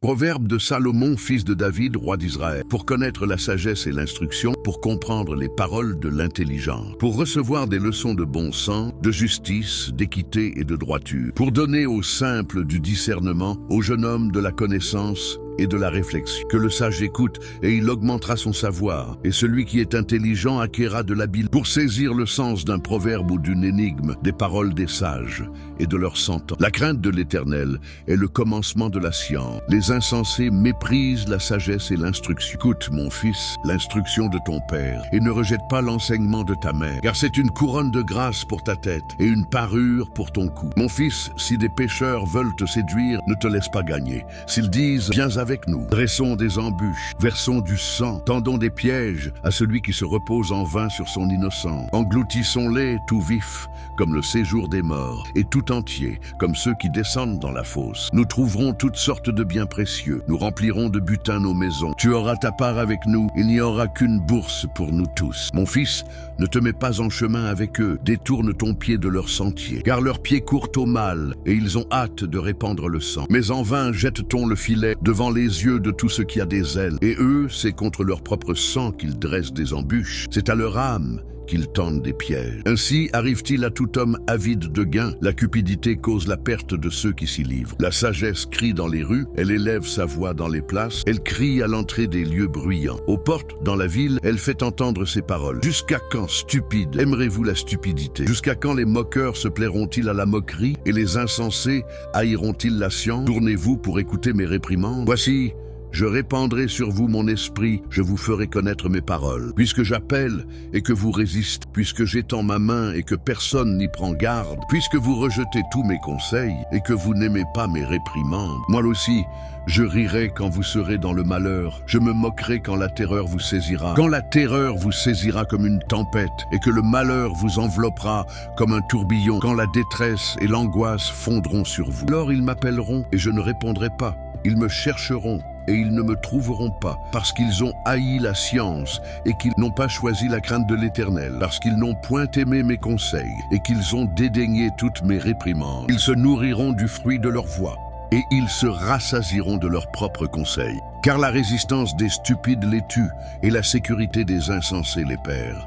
Proverbe de Salomon, fils de David, roi d'Israël. Pour connaître la sagesse et l'instruction, pour comprendre les paroles de l'intelligence, pour recevoir des leçons de bon sens, de justice, d'équité et de droiture, pour donner aux simples du discernement, au jeune homme de la connaissance et de la réflexion. Que le sage écoute, et il augmentera son savoir, et celui qui est intelligent acquérera de l'habileté pour saisir le sens d'un proverbe ou d'une énigme, des paroles des sages et de leur sentence. La crainte de l'Éternel est le commencement de la science. Les insensés méprisent la sagesse et l'instruction. Écoute, mon fils, l'instruction de ton père, et ne rejette pas l'enseignement de ta mère, car c'est une couronne de grâce pour ta tête et une parure pour ton cou. Mon fils, si des pécheurs veulent te séduire, ne te laisse pas gagner. S'ils disent, viens avec nous, dressons des embûches, versons du sang, tendons des pièges à celui qui se repose en vain sur son innocent. Engloutissons-les tout vifs, comme le séjour des morts, et tout entier, comme ceux qui descendent dans la fosse. Nous trouverons toutes sortes de biens précieux, nous remplirons de butin nos maisons. Tu auras ta part avec nous, il n'y aura qu'une bourse pour nous tous. Mon fils, ne te mets pas en chemin avec eux, détourne ton pied de leur sentier, car leurs pieds courent au mal, et ils ont hâte de répandre le sang. Mais en vain jette-t-on le filet devant les yeux de tout ce qui a des ailes, et eux, c'est contre leur propre sang qu'ils dressent des embûches, c'est à leur âme qu'ils tendent des pièges. Ainsi arrive-t-il à tout homme avide de gain. La cupidité cause la perte de ceux qui s'y livrent. La sagesse crie dans les rues, elle élève sa voix dans les places, elle crie à l'entrée des lieux bruyants. Aux portes, dans la ville, elle fait entendre ses paroles. Jusqu'à quand, stupides, aimerez-vous la stupidité? Jusqu'à quand les moqueurs se plairont-ils à la moquerie et les insensés haïront-ils la science? Tournez-vous pour écouter mes réprimandes. Voici, je répandrai sur vous mon esprit, je vous ferai connaître mes paroles. Puisque j'appelle et que vous résistez, puisque j'étends ma main et que personne n'y prend garde, puisque vous rejetez tous mes conseils et que vous n'aimez pas mes réprimandes, moi aussi, je rirai quand vous serez dans le malheur, je me moquerai quand la terreur vous saisira. Quand la terreur vous saisira comme une tempête et que le malheur vous enveloppera comme un tourbillon, quand la détresse et l'angoisse fondront sur vous. Alors ils m'appelleront et je ne répondrai pas, ils me chercheront et ils ne me trouveront pas, parce qu'ils ont haï la science et qu'ils n'ont pas choisi la crainte de l'Éternel, parce qu'ils n'ont point aimé mes conseils et qu'ils ont dédaigné toutes mes réprimandes. Ils se nourriront du fruit de leur voix et ils se rassasieront de leurs propres conseils. Car la résistance des stupides les tue et la sécurité des insensés les perd.